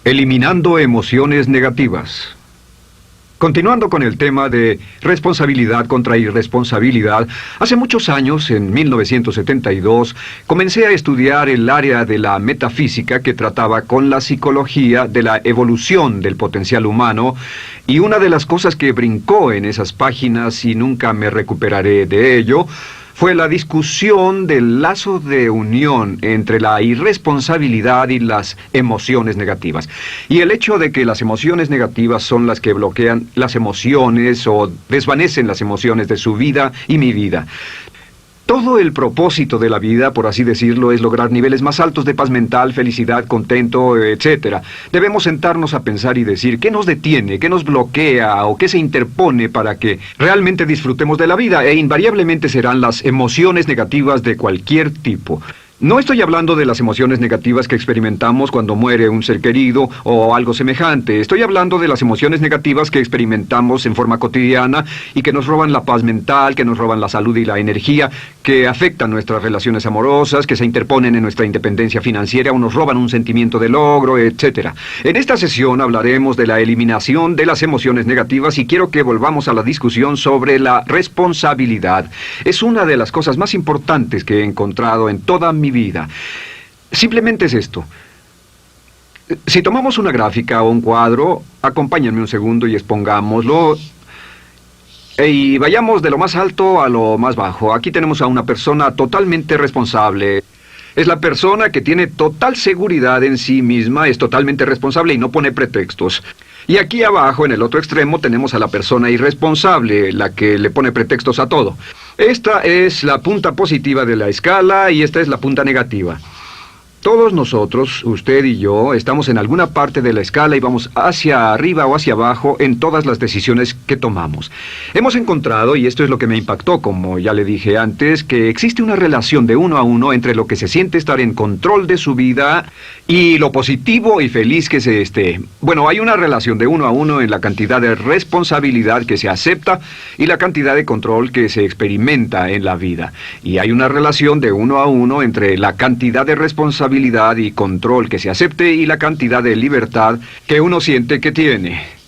Eliminando emociones negativas. Continuando con el tema de responsabilidad contra irresponsabilidad, hace muchos años, en 1972, comencé a estudiar el área de la metafísica que trataba con la psicología de la evolución del potencial humano, y una de las cosas que brincó en esas páginas, y nunca me recuperaré de ello, fue la discusión del lazo de unión entre la irresponsabilidad y las emociones negativas. Y el hecho de que las emociones negativas son las que bloquean las emociones o desvanecen las emociones de su vida y mi vida. Todo el propósito de la vida, por así decirlo, es lograr niveles más altos de paz mental, felicidad, contento, etc. Debemos sentarnos a pensar y decir qué nos detiene, qué nos bloquea o qué se interpone para que realmente disfrutemos de la vida, e invariablemente serán las emociones negativas de cualquier tipo. No estoy hablando de las emociones negativas que experimentamos cuando muere un ser querido o algo semejante. Estoy hablando de las emociones negativas que experimentamos en forma cotidiana y que nos roban la paz mental, que nos roban la salud y la energía, que afectan nuestras relaciones amorosas, que se interponen en nuestra independencia financiera o nos roban un sentimiento de logro, etc. En esta sesión hablaremos de la eliminación de las emociones negativas y quiero que volvamos a la discusión sobre la responsabilidad. Es una de las cosas más importantes que he encontrado en toda mi vida. Simplemente es esto. Si tomamos una gráfica o un cuadro, acompáñenme un segundo y expongámoslo. Y vayamos de lo más alto a lo más bajo. Aquí tenemos a una persona totalmente responsable. Es la persona que tiene total seguridad en sí misma, es totalmente responsable y no pone pretextos. Y aquí abajo, en el otro extremo, tenemos a la persona irresponsable, la que le pone pretextos a todo. Esta es la punta positiva de la escala y esta es la punta negativa. Todos nosotros, usted y yo, estamos en alguna parte de la escala y vamos hacia arriba o hacia abajo en todas las decisiones que tomamos. Hemos encontrado, y esto es lo que me impactó, como ya le dije antes, que existe una relación de uno a uno entre lo que se siente estar en control de su vida y lo positivo y feliz que se esté. Bueno, hay una relación de uno a uno en la cantidad de responsabilidad que se acepta y la cantidad de control que se experimenta en la vida. Y hay una relación de uno a uno entre la cantidad de responsabilidad y control que se acepte y la cantidad de libertad que uno siente que tiene.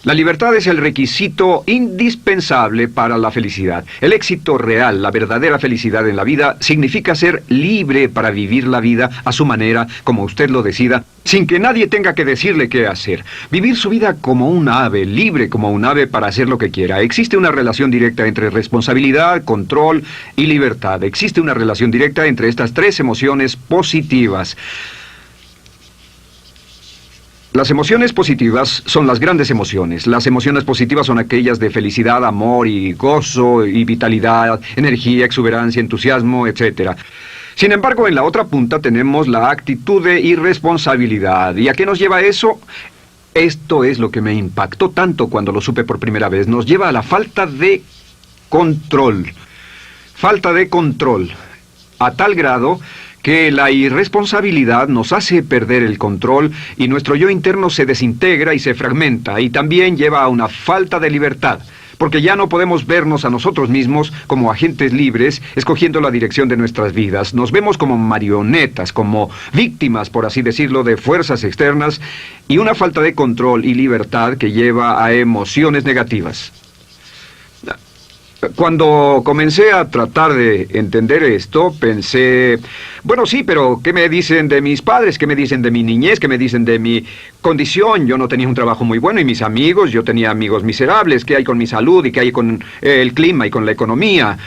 La libertad es el requisito indispensable para la felicidad. El éxito real, la verdadera felicidad en la vida, significa ser libre para vivir la vida a su manera, como usted lo decida, sin que nadie tenga que decirle qué hacer. Vivir su vida como un ave, libre como un ave para hacer lo que quiera. Existe una relación directa entre responsabilidad, control y libertad. Existe una relación directa entre estas tres emociones positivas. Las emociones positivas son las grandes emociones. Las emociones positivas son aquellas de felicidad, amor y gozo y vitalidad, energía, exuberancia, entusiasmo, etc. Sin embargo, en la otra punta tenemos la actitud de irresponsabilidad. ¿Y a qué nos lleva eso? Esto es lo que me impactó tanto cuando lo supe por primera vez. Nos lleva a la falta de control. Falta de control. A tal grado que la irresponsabilidad nos hace perder el control y nuestro yo interno se desintegra y se fragmenta, y también lleva a una falta de libertad, porque ya no podemos vernos a nosotros mismos como agentes libres, escogiendo la dirección de nuestras vidas. Nos vemos como marionetas, como víctimas, por así decirlo, de fuerzas externas, y una falta de control y libertad que lleva a emociones negativas. Cuando comencé a tratar de entender esto, pensé, bueno, sí, pero ¿qué me dicen de mis padres? ¿Qué me dicen de mi niñez? ¿Qué me dicen de mi condición? Yo no tenía un trabajo muy bueno y mis amigos, yo tenía amigos miserables. ¿Qué hay con mi salud y qué hay con el clima y con la economía?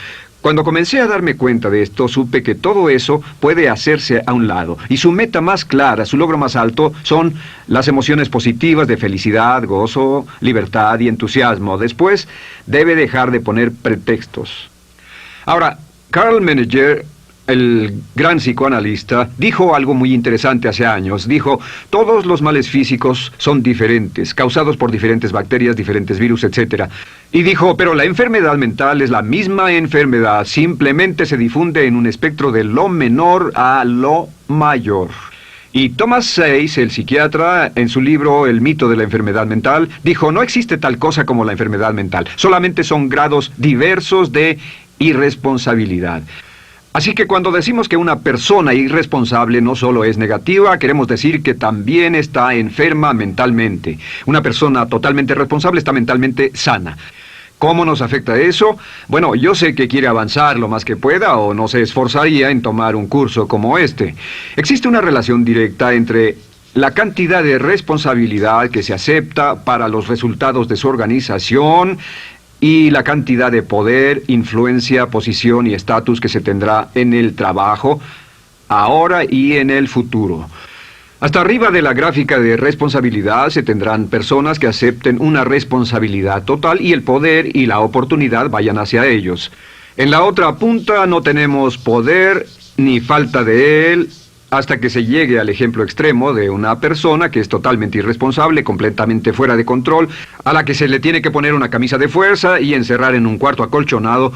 Cuando comencé a darme cuenta de esto, supe que todo eso puede hacerse a un lado. Y su meta más clara, su logro más alto, son las emociones positivas de felicidad, gozo, libertad y entusiasmo. Después, debe dejar de poner pretextos. Ahora, Carl Menninger, el gran psicoanalista, dijo algo muy interesante hace años. Dijo, todos los males físicos son diferentes, causados por diferentes bacterias, diferentes virus, etc. Y dijo, pero la enfermedad mental es la misma enfermedad, simplemente se difunde en un espectro de lo menor a lo mayor. Y Thomas Sayce, el psiquiatra, en su libro El mito de la enfermedad mental, dijo, no existe tal cosa como la enfermedad mental, solamente son grados diversos de irresponsabilidad. Así que cuando decimos que una persona irresponsable no solo es negativa, queremos decir que también está enferma mentalmente. Una persona totalmente responsable está mentalmente sana. ¿Cómo nos afecta eso? Bueno, yo sé que quiere avanzar lo más que pueda o no se esforzaría en tomar un curso como este. Existe una relación directa entre la cantidad de responsabilidad que se acepta para los resultados de su organización y la cantidad de poder, influencia, posición y estatus que se tendrá en el trabajo, ahora y en el futuro. Hasta arriba de la gráfica de responsabilidad se tendrán personas que acepten una responsabilidad total y el poder y la oportunidad vayan hacia ellos. En la otra punta no tenemos poder ni falta de él, hasta que se llegue al ejemplo extremo de una persona que es totalmente irresponsable, completamente fuera de control, a la que se le tiene que poner una camisa de fuerza y encerrar en un cuarto acolchonado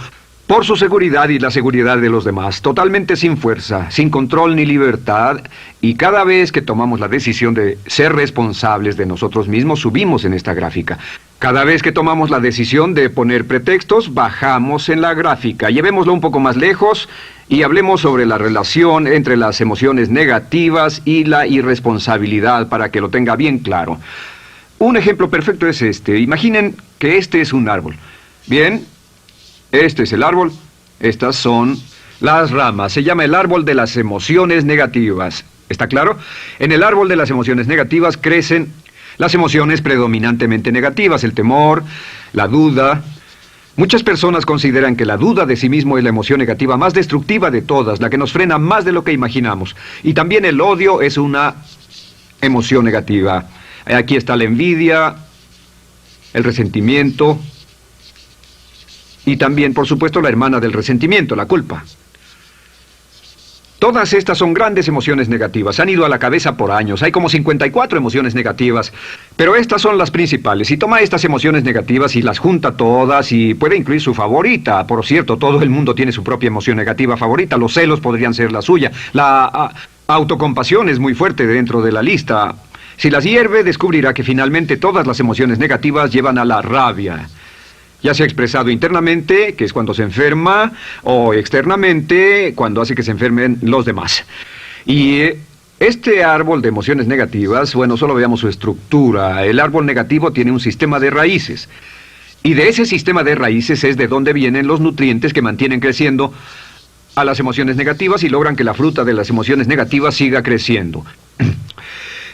por su seguridad y la seguridad de los demás, totalmente sin fuerza, sin control ni libertad, y cada vez que tomamos la decisión de ser responsables de nosotros mismos, subimos en esta gráfica. Cada vez que tomamos la decisión de poner pretextos, bajamos en la gráfica. Llevémoslo un poco más lejos y hablemos sobre la relación entre las emociones negativas y la irresponsabilidad para que lo tenga bien claro. Un ejemplo perfecto es este. Imaginen que este es un árbol. Bien, este es el árbol. Estas son las ramas. Se llama el árbol de las emociones negativas. ¿Está claro? En el árbol de las emociones negativas crecen las emociones predominantemente negativas, el temor, la duda. Muchas personas consideran que la duda de sí mismo es la emoción negativa más destructiva de todas, la que nos frena más de lo que imaginamos. Y también el odio es una emoción negativa. Aquí está la envidia, el resentimiento y también, por supuesto, la hermana del resentimiento, la culpa. Todas estas son grandes emociones negativas. Han ido a la cabeza por años. Hay como 54 emociones negativas. Pero estas son las principales. Si toma estas emociones negativas y las junta todas y puede incluir su favorita. Por cierto, todo el mundo tiene su propia emoción negativa favorita. Los celos podrían ser la suya. La autocompasión es muy fuerte dentro de la lista. Si las hierve, descubrirá que finalmente todas las emociones negativas llevan a la rabia. Ya sea expresado internamente, que es cuando se enferma, o externamente, cuando hace que se enfermen los demás. Y este árbol de emociones negativas, bueno, solo veamos su estructura. El árbol negativo tiene un sistema de raíces. Y de ese sistema de raíces es de donde vienen los nutrientes que mantienen creciendo a las emociones negativas y logran que la fruta de las emociones negativas siga creciendo.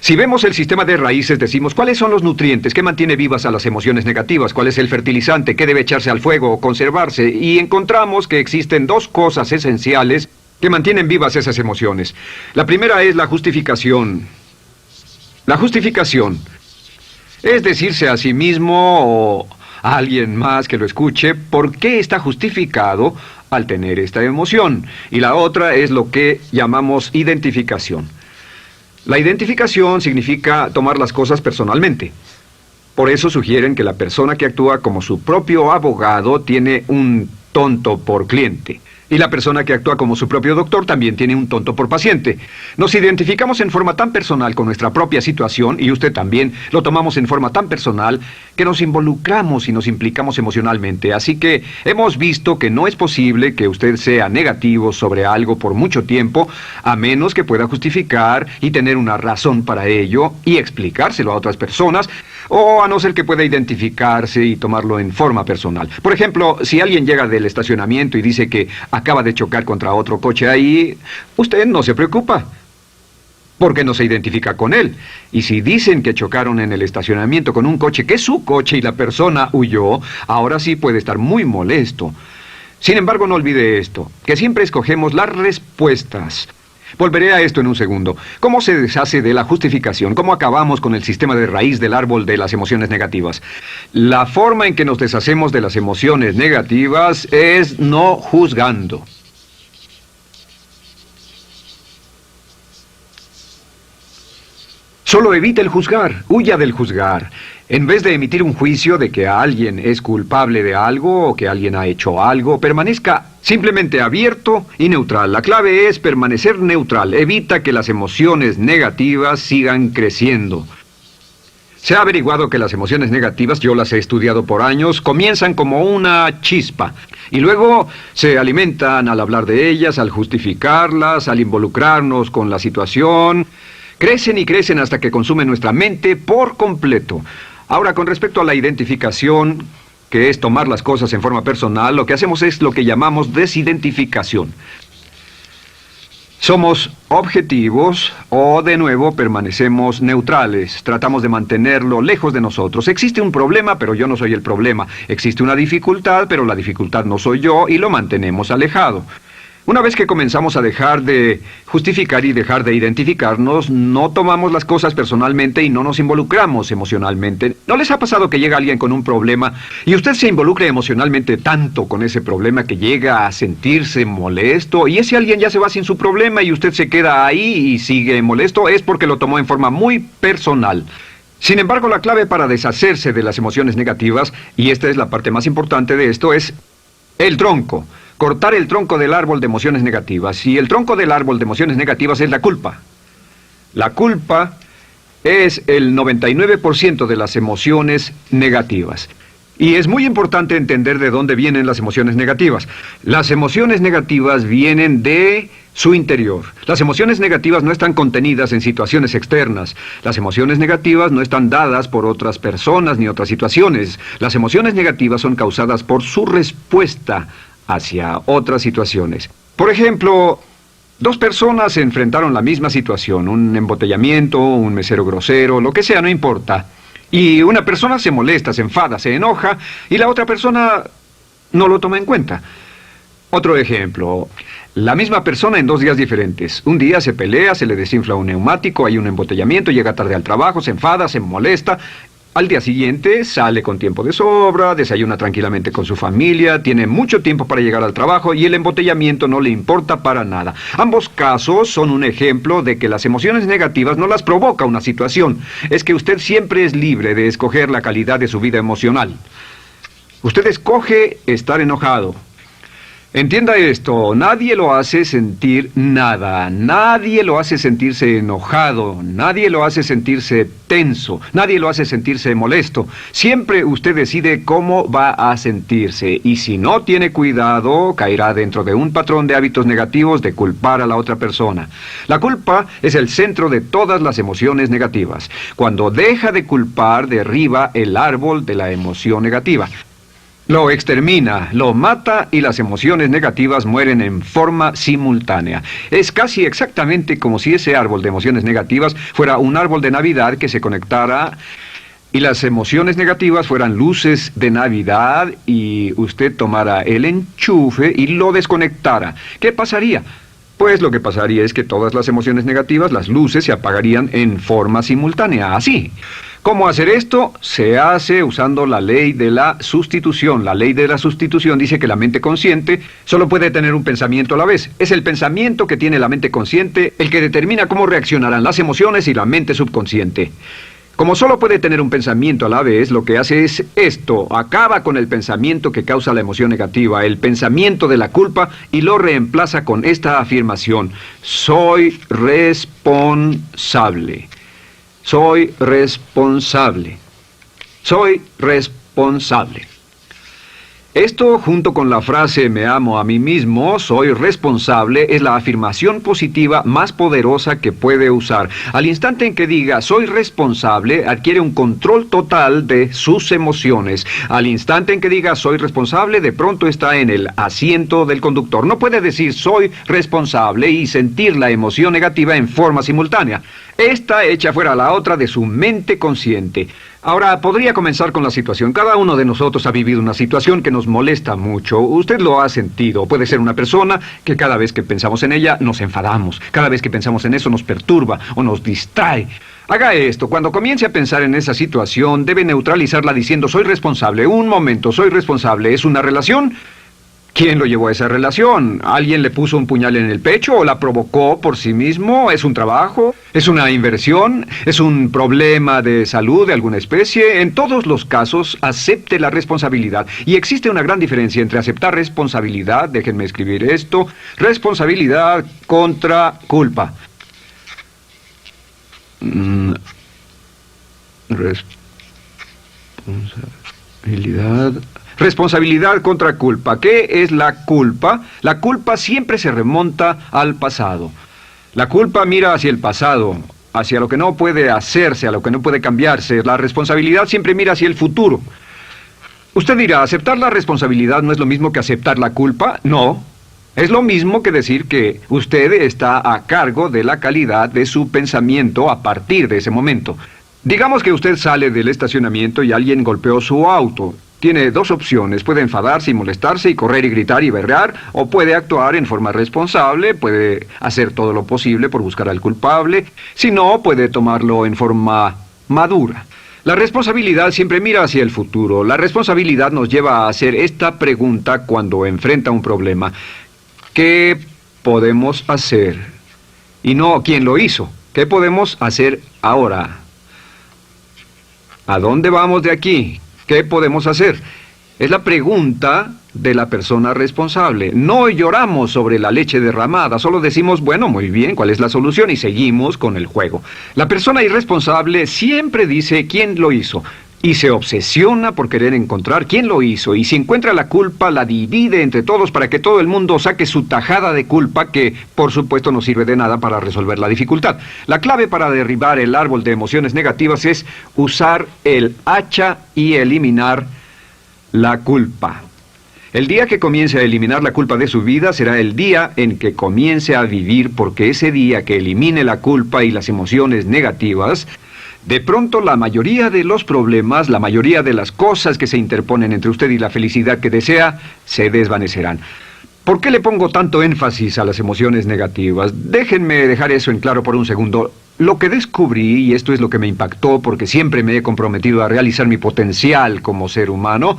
Si vemos el sistema de raíces, decimos, ¿cuáles son los nutrientes que mantiene vivas a las emociones negativas? ¿Cuál es el fertilizante? ¿Qué debe echarse al fuego o conservarse? Y encontramos que existen dos cosas esenciales que mantienen vivas esas emociones. La primera es la justificación. La justificación es decirse a sí mismo o a alguien más que lo escuche por qué está justificado al tener esta emoción. Y la otra es lo que llamamos identificación. La identificación significa tomar las cosas personalmente. Por eso sugieren que la persona que actúa como su propio abogado tiene un tonto por cliente. Y la persona que actúa como su propio doctor también tiene un tonto por paciente. Nos identificamos en forma tan personal con nuestra propia situación, y usted también, lo tomamos en forma tan personal, que nos involucramos y nos implicamos emocionalmente. Así que hemos visto que no es posible que usted sea negativo sobre algo por mucho tiempo, a menos que pueda justificar y tener una razón para ello y explicárselo a otras personas, o a no ser que pueda identificarse y tomarlo en forma personal. Por ejemplo, si alguien llega del estacionamiento y dice que acaba de chocar contra otro coche ahí, usted no se preocupa, porque no se identifica con él. Y si dicen que chocaron en el estacionamiento con un coche que es su coche y la persona huyó, ahora sí puede estar muy molesto. Sin embargo, no olvide esto, que siempre escogemos las respuestas. Volveré a esto en un segundo. ¿Cómo se deshace de la justificación? ¿Cómo acabamos con el sistema de raíz del árbol de las emociones negativas? La forma en que nos deshacemos de las emociones negativas es no juzgando. Solo evite el juzgar, huya del juzgar. En vez de emitir un juicio de que alguien es culpable de algo o que alguien ha hecho algo, permanezca simplemente abierto y neutral. La clave es permanecer neutral. Evita que las emociones negativas sigan creciendo. Se ha averiguado que las emociones negativas, yo las he estudiado por años, comienzan como una chispa y luego se alimentan al hablar de ellas, al justificarlas, al involucrarnos con la situación. Crecen y crecen hasta que consumen nuestra mente por completo. Ahora, con respecto a la identificación, que es tomar las cosas en forma personal, lo que hacemos es lo que llamamos desidentificación. Somos objetivos o, de nuevo, permanecemos neutrales. Tratamos de mantenerlo lejos de nosotros. Existe un problema, pero yo no soy el problema. Existe una dificultad, pero la dificultad no soy yo, y lo mantenemos alejado. Una vez que comenzamos a dejar de justificar y dejar de identificarnos, no tomamos las cosas personalmente y no nos involucramos emocionalmente. ¿No les ha pasado que llega alguien con un problema y usted se involucra emocionalmente tanto con ese problema que llega a sentirse molesto y ese alguien ya se va sin su problema y usted se queda ahí y sigue molesto? Es porque lo tomó en forma muy personal. Sin embargo, la clave para deshacerse de las emociones negativas, y esta es la parte más importante de esto, es el tronco. Cortar el tronco del árbol de emociones negativas. Y el tronco del árbol de emociones negativas es la culpa. La culpa es el 99% de las emociones negativas. Y es muy importante entender de dónde vienen las emociones negativas. Las emociones negativas vienen de su interior. Las emociones negativas no están contenidas en situaciones externas. Las emociones negativas no están dadas por otras personas ni otras situaciones. Las emociones negativas son causadas por su respuesta hacia otras situaciones. Por ejemplo, dos personas se enfrentaron la misma situación, un embotellamiento, un mesero grosero, lo que sea, no importa. Y una persona se molesta, se enfada, se enoja, y la otra persona no lo toma en cuenta. Otro ejemplo, la misma persona en 2 días diferentes. Un día se pelea, se le desinfla un neumático, hay un embotellamiento, llega tarde al trabajo, se enfada, se molesta. Al día siguiente sale con tiempo de sobra, desayuna tranquilamente con su familia, tiene mucho tiempo para llegar al trabajo y el embotellamiento no le importa para nada. Ambos casos son un ejemplo de que las emociones negativas no las provoca una situación. Es que usted siempre es libre de escoger la calidad de su vida emocional. Usted escoge estar enojado. Entienda esto, nadie lo hace sentir nada, nadie lo hace sentirse enojado, nadie lo hace sentirse tenso, nadie lo hace sentirse molesto. Siempre usted decide cómo va a sentirse y si no tiene cuidado, caerá dentro de un patrón de hábitos negativos de culpar a la otra persona. La culpa es el centro de todas las emociones negativas. Cuando deja de culpar, derriba el árbol de la emoción negativa. Lo extermina, lo mata y las emociones negativas mueren en forma simultánea. Es casi exactamente como si ese árbol de emociones negativas fuera un árbol de Navidad que se conectara y las emociones negativas fueran luces de Navidad y usted tomara el enchufe y lo desconectara. ¿Qué pasaría? Pues lo que pasaría es que todas las emociones negativas, las luces, se apagarían en forma simultánea, así. ¿Cómo hacer esto? Se hace usando la ley de la sustitución. La ley de la sustitución dice que la mente consciente solo puede tener un pensamiento a la vez. Es el pensamiento que tiene la mente consciente el que determina cómo reaccionarán las emociones y la mente subconsciente. Como solo puede tener un pensamiento a la vez, lo que hace es esto: acaba con el pensamiento que causa la emoción negativa, el pensamiento de la culpa, y lo reemplaza con esta afirmación: soy responsable. Soy responsable. Soy responsable. Esto, junto con la frase me amo a mí mismo, soy responsable, es la afirmación positiva más poderosa que puede usar. Al instante en que diga soy responsable, adquiere un control total de sus emociones. Al instante en que diga soy responsable, de pronto está en el asiento del conductor. No puede decir soy responsable y sentir la emoción negativa en forma simultánea. Esta echa fuera la otra de su mente consciente. Ahora, podría comenzar con la situación. Cada uno de nosotros ha vivido una situación que nos molesta mucho. Usted lo ha sentido. Puede ser una persona que cada vez que pensamos en ella nos enfadamos. Cada vez que pensamos en eso nos perturba o nos distrae. Haga esto. Cuando comience a pensar en esa situación, debe neutralizarla diciendo soy responsable. Un momento, soy responsable. ¿Es una relación? ¿Quién lo llevó a esa relación? ¿Alguien le puso un puñal en el pecho o la provocó por sí mismo? ¿Es un trabajo? ¿Es una inversión? ¿Es un problema de salud de alguna especie? En todos los casos, acepte la responsabilidad. Y existe una gran diferencia entre aceptar responsabilidad, déjenme escribir esto, responsabilidad contra culpa. Responsabilidad. Responsabilidad contra culpa. ¿Qué es la culpa? La culpa siempre se remonta al pasado. La culpa mira hacia el pasado, hacia lo que no puede hacerse, a lo que no puede cambiarse. La responsabilidad siempre mira hacia el futuro. Usted dirá, ¿aceptar la responsabilidad no es lo mismo que aceptar la culpa? No. Es lo mismo que decir que usted está a cargo de la calidad de su pensamiento a partir de ese momento. Digamos que usted sale del estacionamiento y alguien golpeó su auto. Tiene dos opciones: puede enfadarse y molestarse y correr y gritar y berrear, o puede actuar en forma responsable, puede hacer todo lo posible por buscar al culpable. Si no, puede tomarlo en forma madura. La responsabilidad siempre mira hacia el futuro. La responsabilidad nos lleva a hacer esta pregunta cuando enfrenta un problema: ¿qué podemos hacer? Y no quién lo hizo. ¿Qué podemos hacer ahora? ¿A dónde vamos de aquí? ¿Qué podemos hacer? Es la pregunta de la persona responsable. No lloramos sobre la leche derramada, solo decimos, bueno, muy bien, ¿cuál es la solución? Y seguimos con el juego. La persona irresponsable siempre dice quién lo hizo y se obsesiona por querer encontrar quién lo hizo, y si encuentra la culpa la divide entre todos para que todo el mundo saque su tajada de culpa, que por supuesto no sirve de nada para resolver la dificultad. La clave para derribar el árbol de emociones negativas es usar el hacha y eliminar la culpa. El día que comience a eliminar la culpa de su vida será el día en que comience a vivir, porque ese día que elimine la culpa y las emociones negativas, de pronto la mayoría de los problemas, la mayoría de las cosas que se interponen entre usted y la felicidad que desea, se desvanecerán. ¿Por qué le pongo tanto énfasis a las emociones negativas? Déjenme dejar eso en claro por un segundo. Lo que descubrí, y esto es lo que me impactó porque siempre me he comprometido a realizar mi potencial como ser humano,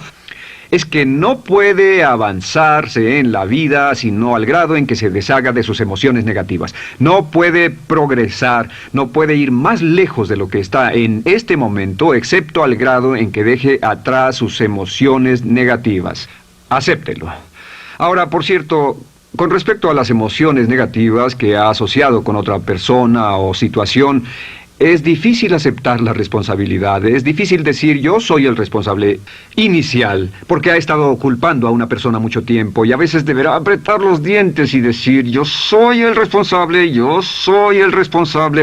es que no puede avanzarse en la vida sino al grado en que se deshaga de sus emociones negativas. No puede progresar, no puede ir más lejos de lo que está en este momento, excepto al grado en que deje atrás sus emociones negativas. Acéptelo. Ahora, por cierto, con respecto a las emociones negativas que ha asociado con otra persona o situación, es difícil aceptar la responsabilidad, es difícil decir yo soy el responsable inicial, porque ha estado culpando a una persona mucho tiempo y a veces deberá apretar los dientes y decir yo soy el responsable,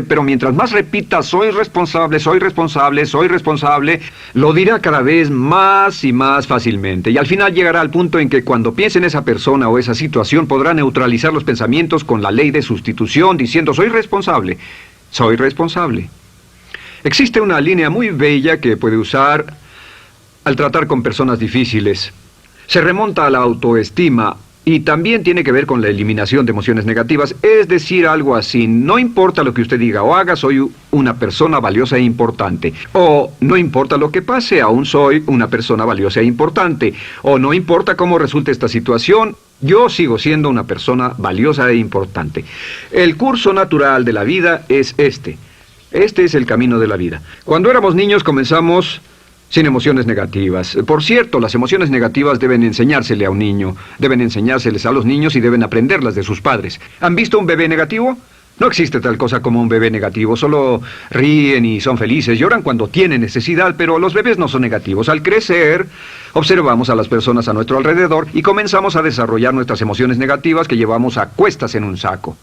pero mientras más repita soy responsable, lo dirá cada vez más y más fácilmente, y al final llegará al punto en que cuando piense en esa persona o esa situación podrá neutralizar los pensamientos con la ley de sustitución diciendo soy responsable. Soy responsable. Existe una línea muy bella que puede usar al tratar con personas difíciles. Se remonta a la autoestima y también tiene que ver con la eliminación de emociones negativas. Es decir, algo así: no importa lo que usted diga o haga, soy una persona valiosa e importante. O no importa lo que pase, aún soy una persona valiosa e importante. O no importa cómo resulte esta situación, yo sigo siendo una persona valiosa e importante. El curso natural de la vida es este. Este es el camino de la vida. Cuando éramos niños comenzamos sin emociones negativas. Por cierto, las emociones negativas deben enseñársele a un niño, deben enseñárseles a los niños y deben aprenderlas de sus padres. ¿Han visto un bebé negativo? No existe tal cosa como un bebé negativo, solo ríen y son felices, lloran cuando tienen necesidad, pero los bebés no son negativos. Al crecer, observamos a las personas a nuestro alrededor y comenzamos a desarrollar nuestras emociones negativas que llevamos a cuestas en un saco.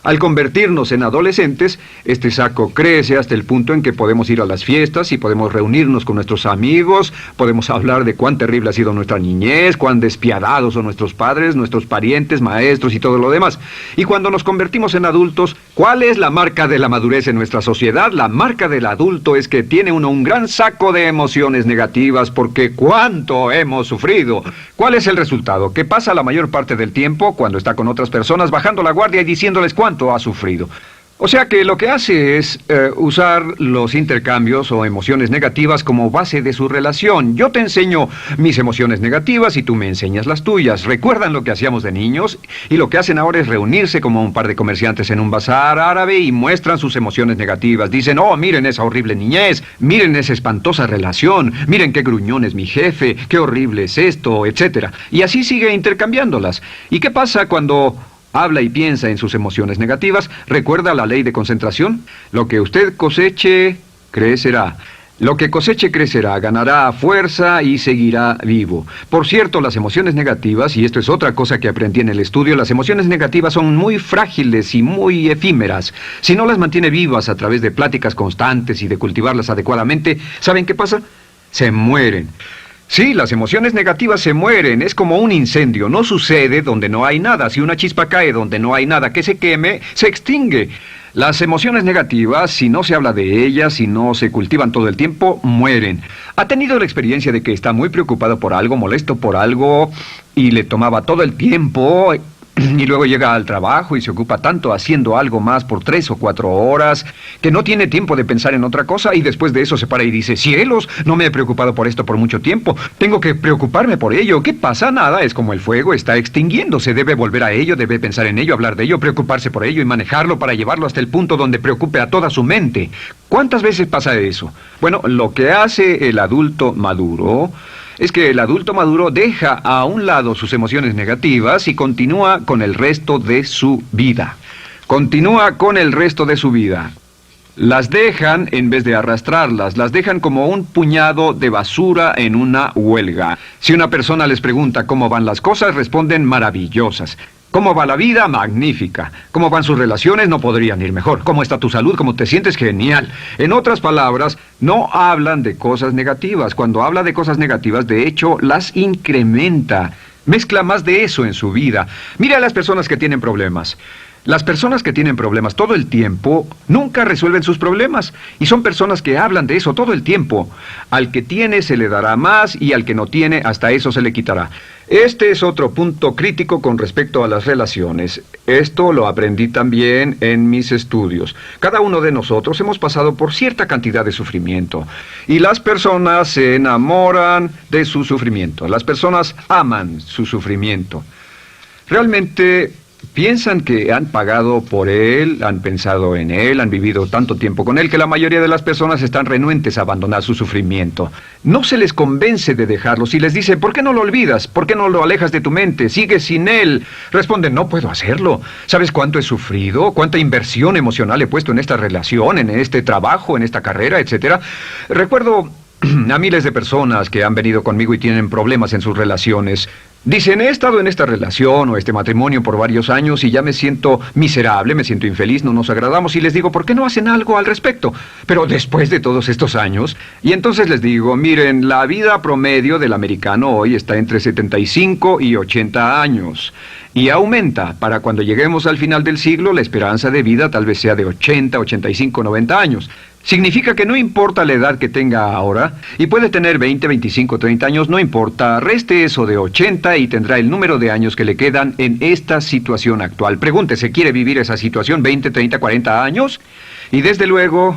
Al convertirnos en adolescentes, este saco crece hasta el punto en que podemos ir a las fiestas y podemos reunirnos con nuestros amigos, podemos hablar de cuán terrible ha sido nuestra niñez, cuán despiadados son nuestros padres, nuestros parientes, maestros y todo lo demás. Y cuando nos convertimos en adultos, ¿cuál es la marca de la madurez en nuestra sociedad? La marca del adulto es que tiene uno un gran saco de emociones negativas porque ¿cuánto hemos sufrido? ¿Cuál es el resultado? Que pasa la mayor parte del tiempo cuando está con otras personas bajando la guardia y diciéndoles cuánto ha sufrido. O sea que lo que hace es usar los intercambios o emociones negativas como base de su relación. Yo te enseño mis emociones negativas y tú me enseñas las tuyas. ¿Recuerdan lo que hacíamos de niños? Y lo que hacen ahora es reunirse como un par de comerciantes en un bazar árabe y muestran sus emociones negativas. Dicen, oh, miren esa horrible niñez, miren esa espantosa relación, miren qué gruñón es mi jefe, qué horrible es esto, etc. Y así sigue intercambiándolas. ¿Y qué pasa cuando habla y piensa en sus emociones negativas? ¿Recuerda la ley de concentración? Lo que usted coseche, crecerá. Lo que coseche crecerá, ganará fuerza y seguirá vivo. Por cierto, las emociones negativas, y esto es otra cosa que aprendí en el estudio, las emociones negativas son muy frágiles y muy efímeras. Si no las mantiene vivas a través de pláticas constantes y de cultivarlas adecuadamente, ¿saben qué pasa? Se mueren. Sí, las emociones negativas se mueren, es como un incendio, no sucede donde no hay nada. Si una chispa cae donde no hay nada que se queme, se extingue. Las emociones negativas, si no se habla de ellas, si no se cultivan todo el tiempo, mueren. ¿Ha tenido la experiencia de que está muy preocupado por algo, molesto por algo, y le tomaba todo el tiempo, y luego llega al trabajo y se ocupa tanto haciendo algo más por 3 o 4 horas, que no tiene tiempo de pensar en otra cosa, y después de eso se para y dice, cielos, no me he preocupado por esto por mucho tiempo, tengo que preocuparme por ello? ¿Qué pasa? Nada, es como el fuego, está extinguiéndose, debe volver a ello, debe pensar en ello, hablar de ello, preocuparse por ello y manejarlo para llevarlo hasta el punto donde preocupe a toda su mente. ¿Cuántas veces pasa eso? Bueno, lo que hace el adulto maduro es que el adulto maduro deja a un lado sus emociones negativas y continúa con el resto de su vida. Continúa con el resto de su vida. Las dejan en vez de arrastrarlas, las dejan como un puñado de basura en una huelga. Si una persona les pregunta cómo van las cosas, responden maravillosas. ¿Cómo va la vida? Magnífica. ¿Cómo van sus relaciones? No podrían ir mejor. ¿Cómo está tu salud? ¿Cómo te sientes? Genial. En otras palabras, no hablan de cosas negativas. Cuando habla de cosas negativas, de hecho, las incrementa. Mezcla más de eso en su vida. Mira a las personas que tienen problemas. Las personas que tienen problemas todo el tiempo nunca resuelven sus problemas, y son personas que hablan de eso todo el tiempo. Al que tiene se le dará más, y al que no tiene hasta eso se le quitará. Este es otro punto crítico con respecto a las relaciones. Esto lo aprendí también en mis estudios. Cada uno de nosotros hemos pasado por cierta cantidad de sufrimiento, y las personas se enamoran de su sufrimiento. Las personas aman su sufrimiento. Realmente piensan que han pagado por él, han pensado en él, han vivido tanto tiempo con él, que la mayoría de las personas están renuentes a abandonar su sufrimiento. No se les convence de dejarlo. Si les dice, ¿por qué no lo olvidas? ¿Por qué no lo alejas de tu mente? Sigue sin él. Responden, no puedo hacerlo. ¿Sabes cuánto he sufrido? ¿Cuánta inversión emocional he puesto en esta relación, en este trabajo, en esta carrera, etcétera? Recuerdo a miles de personas que han venido conmigo y tienen problemas en sus relaciones. Dicen, he estado en esta relación o este matrimonio por varios años y ya me siento miserable, me siento infeliz, no nos agradamos, y les digo, ¿por qué no hacen algo al respecto? Pero después de todos estos años, y entonces les digo, miren, la vida promedio del americano hoy está entre 75 y 80 años. Y aumenta. Para cuando lleguemos al final del siglo, la esperanza de vida tal vez sea de 80, 85, 90 años. Significa que no importa la edad que tenga ahora, y puede tener 20, 25, 30 años, no importa, reste eso de 80 y tendrá el número de años que le quedan en esta situación actual. Pregúntese, ¿quiere vivir esa situación 20, 30, 40 años? Y desde luego,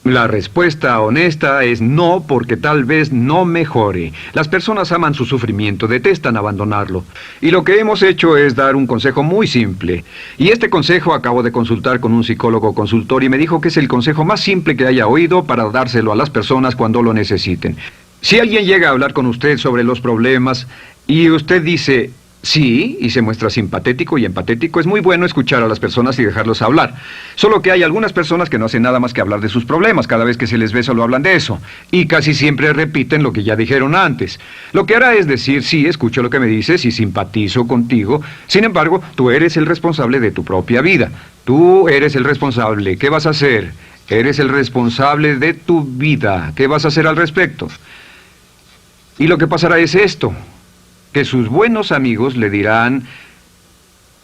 la respuesta honesta es no, porque tal vez no mejore. Las personas aman su sufrimiento, detestan abandonarlo. Y lo que hemos hecho es dar un consejo muy simple. Y este consejo acabo de consultar con un psicólogo consultor y me dijo que es el consejo más simple que haya oído para dárselo a las personas cuando lo necesiten. Si alguien llega a hablar con usted sobre los problemas y usted dice sí, y se muestra simpatético y empatético, es muy bueno escuchar a las personas y dejarlos hablar. Solo que hay algunas personas que no hacen nada más que hablar de sus problemas. Cada vez que se les ve solo hablan de eso. Y casi siempre repiten lo que ya dijeron antes. Lo que hará es decir, sí, escucho lo que me dices y simpatizo contigo. Sin embargo, tú eres el responsable de tu propia vida. Tú eres el responsable. ¿Qué vas a hacer? Eres el responsable de tu vida. ¿Qué vas a hacer al respecto? Y lo que pasará es esto, que sus buenos amigos le dirán,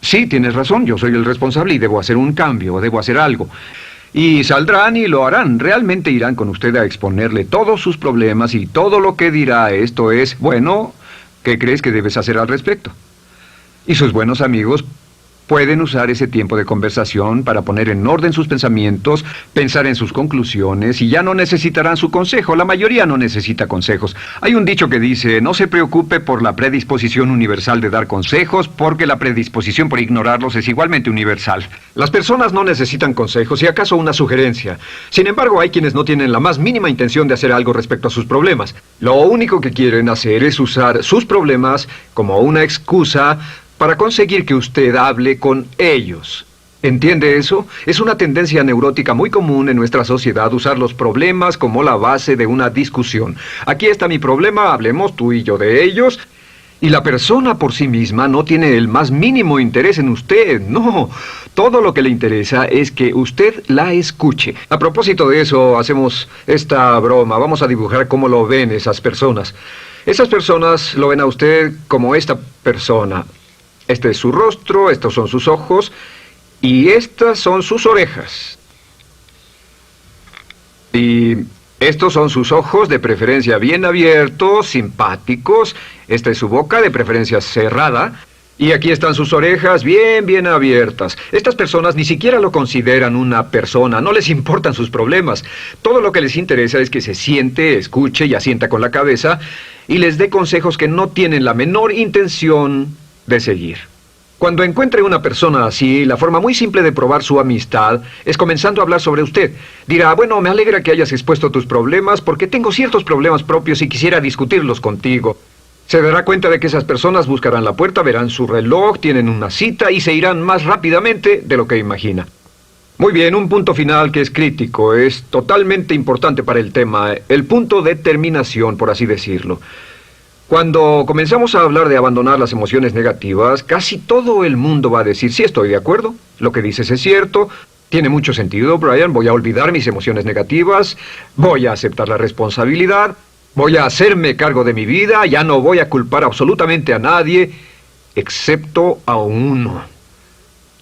sí, tienes razón, yo soy el responsable y debo hacer un cambio, debo hacer algo. Y saldrán y lo harán, realmente irán con usted a exponerle todos sus problemas y todo lo que dirá esto es, bueno, ¿qué crees que debes hacer al respecto? Y sus buenos amigos pueden usar ese tiempo de conversación para poner en orden sus pensamientos, pensar en sus conclusiones, y ya no necesitarán su consejo. La mayoría no necesita consejos. Hay un dicho que dice, no se preocupe por la predisposición universal de dar consejos, porque la predisposición por ignorarlos es igualmente universal. Las personas no necesitan consejos, si acaso una sugerencia. Sin embargo, hay quienes no tienen la más mínima intención de hacer algo respecto a sus problemas. Lo único que quieren hacer es usar sus problemas como una excusa para conseguir que usted hable con ellos. ¿Entiende eso? Es una tendencia neurótica muy común en nuestra sociedad usar los problemas como la base de una discusión. Aquí está mi problema, hablemos tú y yo de ellos. Y la persona por sí misma no tiene el más mínimo interés en usted, no. Todo lo que le interesa es que usted la escuche. A propósito de eso, hacemos esta broma. Vamos a dibujar cómo lo ven esas personas. Esas personas lo ven a usted como esta persona. Este es su rostro, estos son sus ojos y estas son sus orejas. Y estos son sus ojos, de preferencia bien abiertos, simpáticos. Esta es su boca, de preferencia cerrada. Y aquí están sus orejas bien abiertas. Estas personas ni siquiera lo consideran una persona, no les importan sus problemas. Todo lo que les interesa es que se siente, escuche y asienta con la cabeza y les dé consejos que no tienen la menor intención de seguir. Cuando encuentre una persona así, la forma muy simple de probar su amistad es comenzando a hablar sobre usted. Dirá, bueno, me alegra que hayas expuesto tus problemas porque tengo ciertos problemas propios y quisiera discutirlos contigo. Se dará cuenta de que esas personas buscarán la puerta, verán su reloj, tienen una cita y se irán más rápidamente de lo que imagina. Muy bien, un punto final que es crítico, es totalmente importante para el tema, el punto de terminación, por así decirlo. Cuando comenzamos a hablar de abandonar las emociones negativas, casi todo el mundo va a decir, sí, estoy de acuerdo, lo que dices es cierto, tiene mucho sentido, Brian, voy a olvidar mis emociones negativas, voy a aceptar la responsabilidad, voy a hacerme cargo de mi vida, ya no voy a culpar absolutamente a nadie, excepto a uno.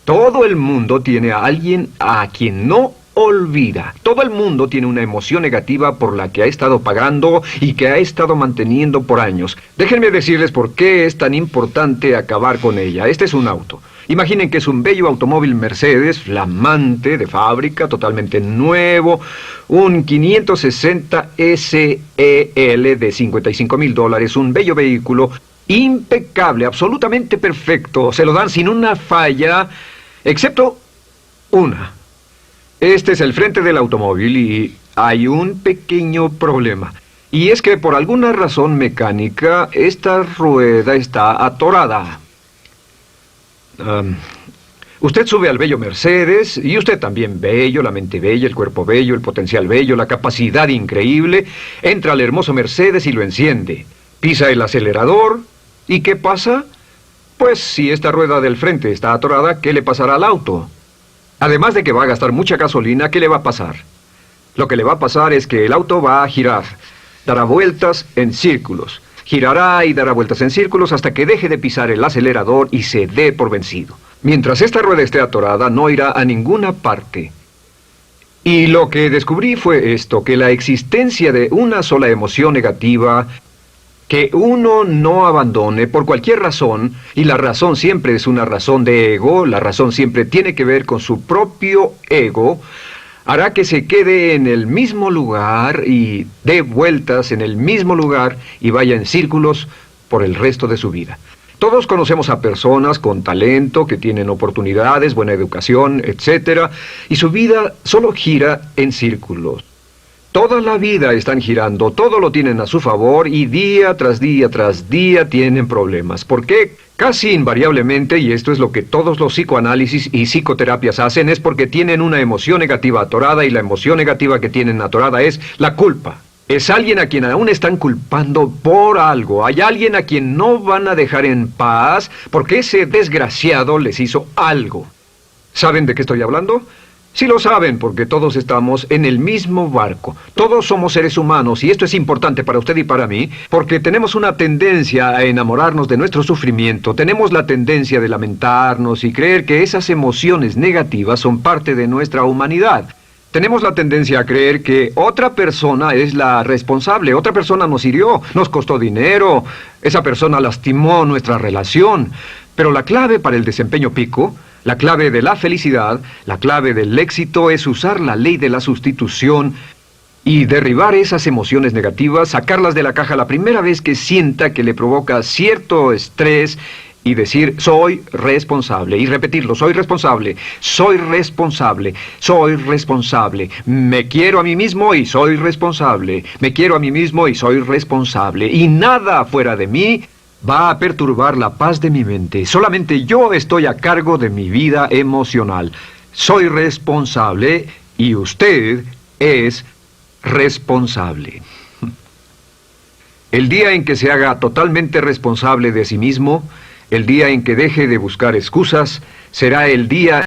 Todo el mundo tiene a alguien a quien no olvida. Todo el mundo tiene una emoción negativa por la que ha estado pagando y que ha estado manteniendo por años. Déjenme decirles por qué es tan importante acabar con ella. Este es un auto. Imaginen que es un bello automóvil Mercedes, flamante, de fábrica, totalmente nuevo, un 560 SEL de $55,000, un bello vehículo, impecable, absolutamente perfecto. Se lo dan sin una falla, excepto una. Este es el frente del automóvil y hay un pequeño problema. Y es que por alguna razón mecánica, esta rueda está atorada. Usted sube al bello Mercedes, y usted también bello, la mente bella, el cuerpo bello, el potencial bello, la capacidad increíble. Entra al hermoso Mercedes y lo enciende. Pisa el acelerador, ¿y qué pasa? Pues si esta rueda del frente está atorada, ¿qué le pasará al auto? Además de que va a gastar mucha gasolina, ¿qué le va a pasar? Lo que le va a pasar es que el auto va a girar, dará vueltas en círculos. Girará y dará vueltas en círculos hasta que deje de pisar el acelerador y se dé por vencido. Mientras esta rueda esté atorada, no irá a ninguna parte. Y lo que descubrí fue esto, que la existencia de una sola emoción negativa que uno no abandone por cualquier razón, y la razón siempre es una razón de ego, la razón siempre tiene que ver con su propio ego, hará que se quede en el mismo lugar y dé vueltas en el mismo lugar y vaya en círculos por el resto de su vida. Todos conocemos a personas con talento, que tienen oportunidades, buena educación, etc., y su vida solo gira en círculos. Toda la vida están girando, todo lo tienen a su favor y día tras día tras día tienen problemas. ¿Por qué? Casi invariablemente, y esto es lo que todos los psicoanálisis y psicoterapias hacen, es porque tienen una emoción negativa atorada y la emoción negativa que tienen atorada es la culpa. Es alguien a quien aún están culpando por algo. Hay alguien a quien no van a dejar en paz porque ese desgraciado les hizo algo. ¿Saben de qué estoy hablando? Sí lo saben, porque todos estamos en el mismo barco. Todos somos seres humanos, y esto es importante para usted y para mí, porque tenemos una tendencia a enamorarnos de nuestro sufrimiento. Tenemos la tendencia de lamentarnos y creer que esas emociones negativas son parte de nuestra humanidad. Tenemos la tendencia a creer que otra persona es la responsable. Otra persona nos hirió, nos costó dinero, esa persona lastimó nuestra relación. Pero la clave para el desempeño pico, la clave de la felicidad, la clave del éxito es usar la ley de la sustitución y derribar esas emociones negativas, sacarlas de la caja la primera vez que sienta que le provoca cierto estrés y decir, soy responsable, y repetirlo, soy responsable, soy responsable, soy responsable, me quiero a mí mismo y soy responsable, me quiero a mí mismo y soy responsable, y nada fuera de mí va a perturbar la paz de mi mente. Solamente yo estoy a cargo de mi vida emocional. soy responsable y usted es responsable. El día en que se haga totalmente responsable de sí mismo, el día en que deje de buscar excusas, será el día